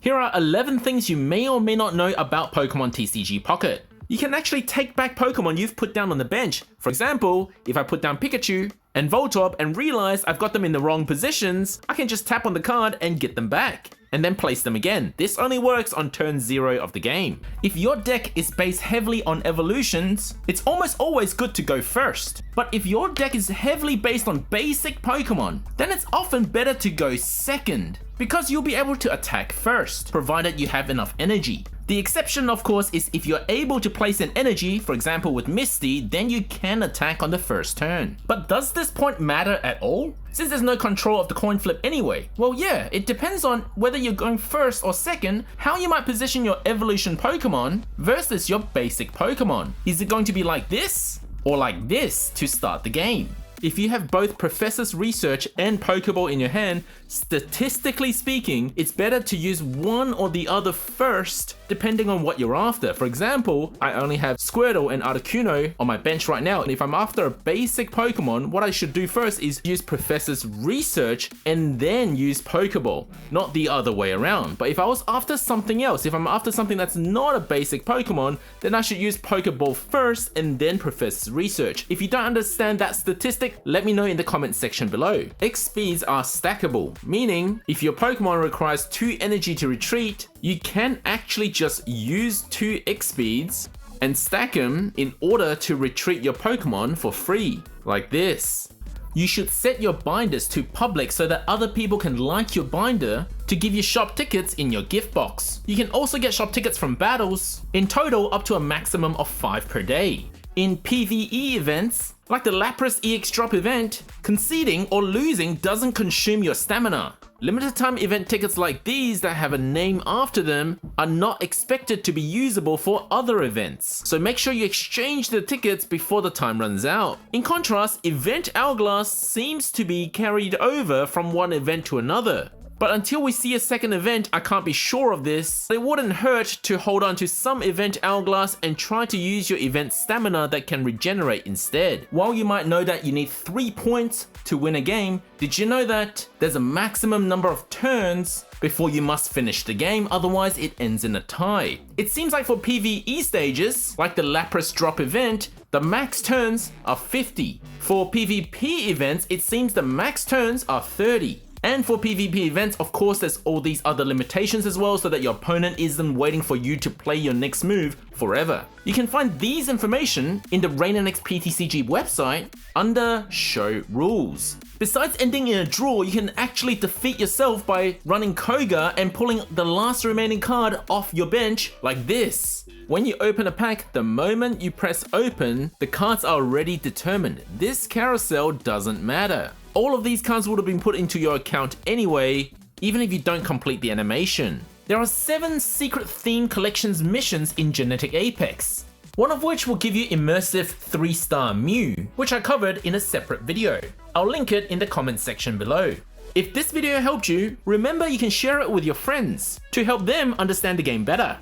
Here are 11 things you may or may not know about Pokemon TCG Pocket. You can actually take back Pokemon you've put down on the bench. For example, if I put down Pikachu and Voltorb and realize I've got them in the wrong positions, I can just tap on the card and get them back, and then place them again. This only works on turn 0 of the game. If your deck is based heavily on evolutions, it's almost always good to go first. But if your deck is heavily based on basic Pokemon, then it's often better to go second, because you'll be able to attack first, provided you have enough energy. The exception, of course, is if you're able to place an energy, for example with Misty, then you can attack on the first turn. But does this point matter at all? Since there's no control of the coin flip anyway. Well yeah, it depends on whether you're going first or second, how you might position your evolution Pokemon versus your basic Pokemon. Is it going to be like this or like this to start the game? If you have both Professor's Research and Pokeball in your hand, statistically speaking, it's better to use one or the other first, depending on what you're after. For example, I only have Squirtle and Articuno on my bench right now, and if I'm after a basic Pokemon, what I should do first is use Professor's Research and then use Pokeball, not the other way around. But if I was after something else, if I'm after something that's not a basic Pokemon, then I should use Pokeball first and then Professor's Research. If you don't understand that statistic, let me know in the comment section below. X-speeds are stackable, meaning if your Pokemon requires 2 energy to retreat, you can actually just use 2 X-speeds and stack them in order to retreat your Pokemon for free, like this. You should set your binders to public so that other people can like your binder to give you shop tickets in your gift box. You can also get shop tickets from battles, in total up to a maximum of 5 per day. In PvE events, like the Lapras EX drop event, conceding or losing doesn't consume your stamina. Limited time event tickets like these that have a name after them are not expected to be usable for other events, so make sure you exchange the tickets before the time runs out. In contrast, Event Hourglass seems to be carried over from one event to another. But until we see a second event, I can't be sure of this. It wouldn't hurt to hold on to some Event Hourglass and try to use your event stamina that can regenerate instead. While you might know that you need 3 points to win a game, did you know that there's a maximum number of turns before you must finish the game, otherwise it ends in a tie? It seems like for PvE stages, like the Lapras drop event, the max turns are 50. For PvP events, it seems the max turns are 30. And for PvP events, of course, there's all these other limitations as well, so that your opponent isn't waiting for you to play your next move forever. You can find these information in the RainNX PTCG website under Show Rules. Besides ending in a draw, you can actually defeat yourself by running Koga and pulling the last remaining card off your bench like this. When you open a pack, the moment you press open, the cards are already determined. This carousel doesn't matter. All of these cards would have been put into your account anyway, even if you don't complete the animation. There are 7 secret theme collections missions in Genetic Apex, one of which will give you Immersive 3-star Mew, which I covered in a separate video. I'll link it in the comment section below. If this video helped you, remember you can share it with your friends to help them understand the game better.